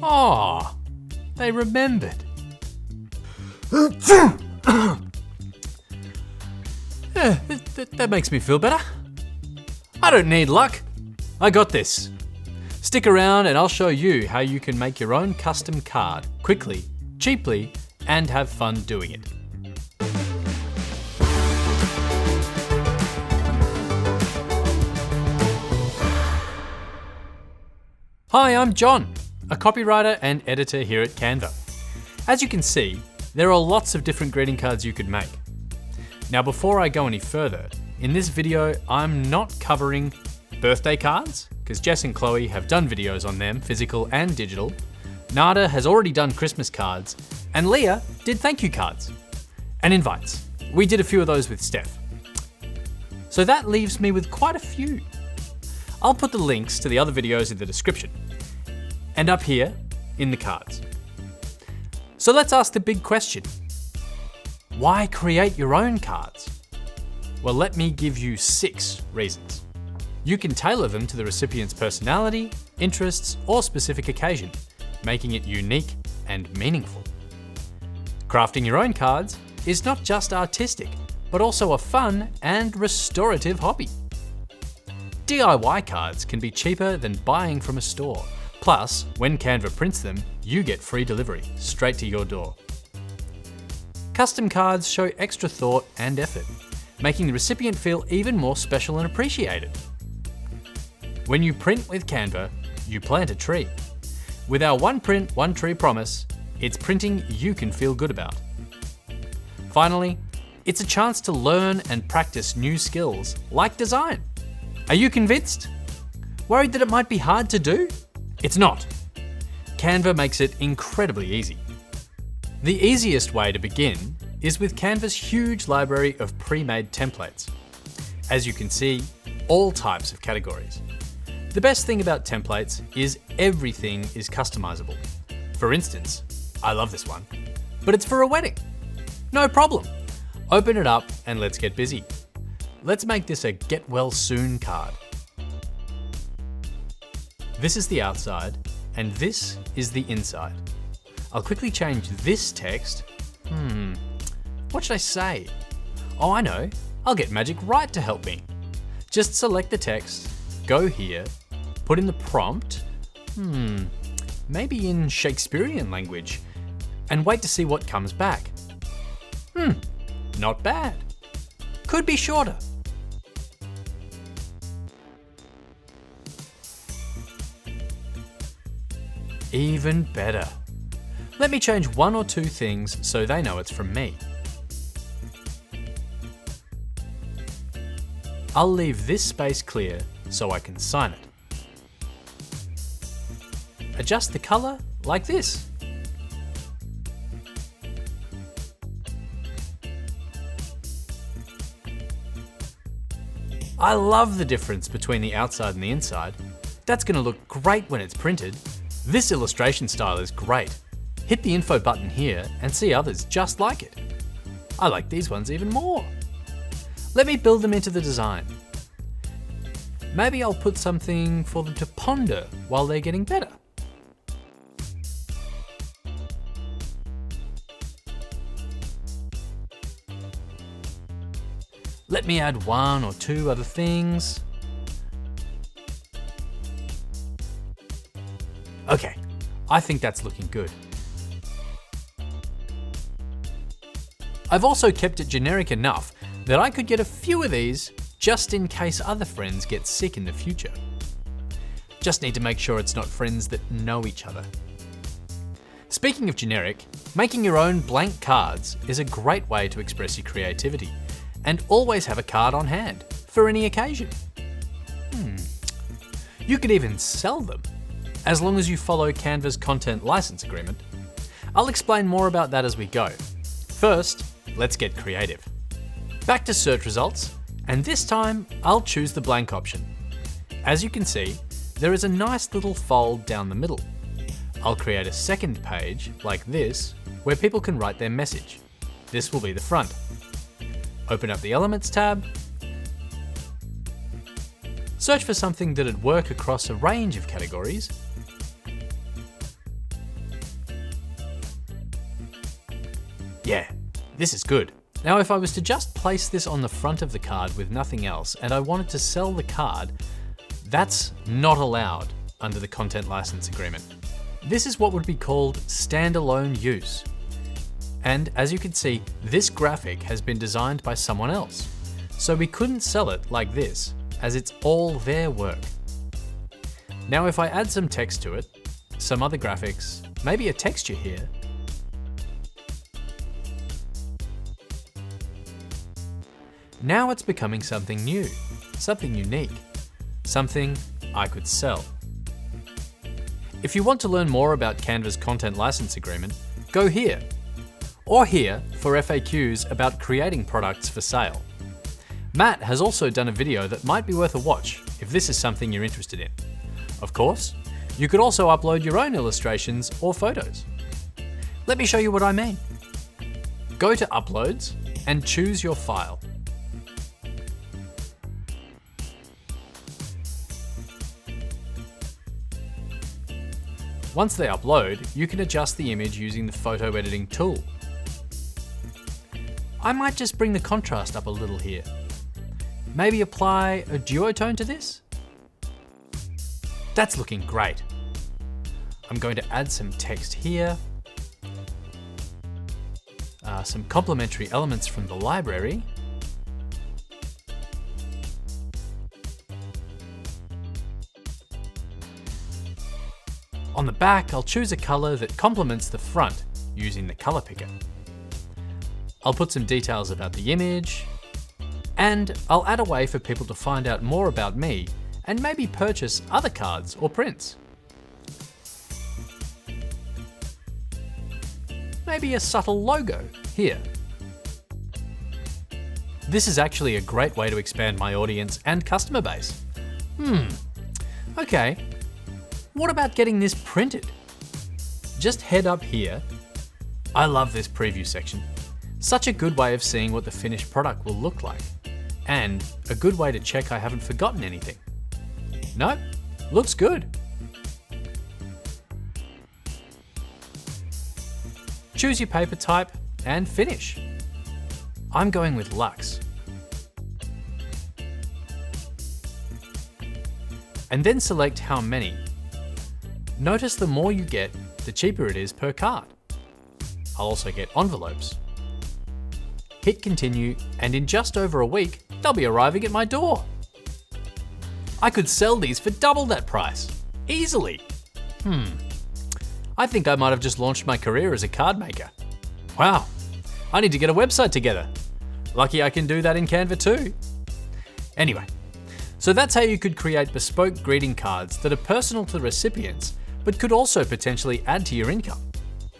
Oh, they remembered. That makes me feel better. I don't need luck. I got this. Stick around and I'll show you how you can make your own custom card quickly, cheaply, and have fun doing it. Hi, I'm John, a copywriter and editor here at Canva. As you can see, there are lots of different greeting cards you could make. Now, before I go any further, in this video, I'm not covering birthday cards, because Jess and Chloe have done videos on them, physical and digital. Nada has already done Christmas cards, and Leah did thank you cards and invites. We did a few of those with Steph. So that leaves me with quite a few. I'll put the links to the other videos in the description and up here in the cards. So let's ask the big question. Why create your own cards? Well, let me give you 6 reasons. You can tailor them to the recipient's personality, interests, or specific occasion, making it unique and meaningful. Crafting your own cards is not just artistic, but also a fun and restorative hobby. DIY cards can be cheaper than buying from a store. Plus, when Canva prints them, you get free delivery straight to your door. Custom cards show extra thought and effort, making the recipient feel even more special and appreciated. When you print with Canva, you plant a tree. With our one print, one tree promise, it's printing you can feel good about. Finally, it's a chance to learn and practice new skills like design. Are you convinced? Worried that it might be hard to do? It's not. Canva makes it incredibly easy. The easiest way to begin is with Canva's huge library of pre-made templates. As you can see, all types of categories. The best thing about templates is everything is customizable. For instance, I love this one, but it's for a wedding. No problem. Open it up and let's get busy. Let's make this a get well soon card. This is the outside and this is the inside. I'll quickly change this text. What should I say? Oh, I know. I'll get Magic Write to help me. Just select the text, go here, put in the prompt, maybe in Shakespearean language, and wait to see what comes back. Not bad. Could be shorter. Even better. Let me change 1 or 2 things so they know it's from me. I'll leave this space clear so I can sign it. Adjust the color like this. I love the difference between the outside and the inside. That's going to look great when it's printed. This illustration style is great. Hit the info button here and see others just like it. I like these ones even more. Let me build them into the design. Maybe I'll put something for them to ponder while they're getting better. Let me add 1 or 2 other things. Okay, I think that's looking good. I've also kept it generic enough that I could get a few of these just in case other friends get sick in the future. Just need to make sure it's not friends that know each other. Speaking of generic, making your own blank cards is a great way to express your creativity, and always have a card on hand for any occasion. You could even sell them, as long as you follow Canva's content license agreement. I'll explain more about that as we go. First, let's get creative. Back to search results, and this time I'll choose the blank option. As you can see, there is a nice little fold down the middle. I'll create a second page like this, where people can write their message. This will be the front. Open up the Elements tab. Search for something that'd work across a range of categories. Yeah, this is good. Now, if I was to just place this on the front of the card with nothing else, and I wanted to sell the card, that's not allowed under the content license agreement. This is what would be called standalone use. And as you can see, this graphic has been designed by someone else. So we couldn't sell it like this, as it's all their work. Now, if I add some text to it, some other graphics, maybe a texture here, now it's becoming something new, something unique, something I could sell. If you want to learn more about Canva's content license agreement, go here, or here for FAQs about creating products for sale. Matt has also done a video that might be worth a watch if this is something you're interested in. Of course, you could also upload your own illustrations or photos. Let me show you what I mean. Go to Uploads and choose your file. Once they upload, you can adjust the image using the photo editing tool. I might just bring the contrast up a little here. Maybe apply a duotone to this? That's looking great. I'm going to add some text here, some complementary elements from the library, on the back, I'll choose a color that complements the front using the color picker. I'll put some details about the image, and I'll add a way for people to find out more about me and maybe purchase other cards or prints. Maybe a subtle logo here. This is actually a great way to expand my audience and customer base. Okay. What about getting this printed? Just head up here. I love this preview section. Such a good way of seeing what the finished product will look like, and a good way to check I haven't forgotten anything. Nope, looks good. Choose your paper type and finish. I'm going with Luxe. And then select how many. Notice the more you get, the cheaper it is per card. I'll also get envelopes. Hit continue, and in just over a week, they'll be arriving at my door. I could sell these for double that price, easily. I think I might have just launched my career as a card maker. Wow, I need to get a website together. Lucky I can do that in Canva too. Anyway, so that's how you could create bespoke greeting cards that are personal to the recipients, but could also potentially add to your income.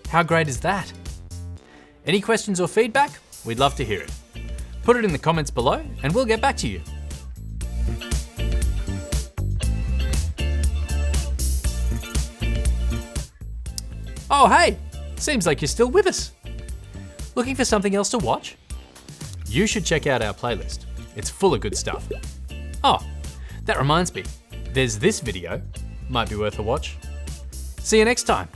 How great is that? Any questions or feedback? We'd love to hear it. Put it in the comments below and we'll get back to you. Oh hey, seems like you're still with us. Looking for something else to watch? You should check out our playlist. It's full of good stuff. Oh, that reminds me, there's this video, might be worth a watch. See you next time.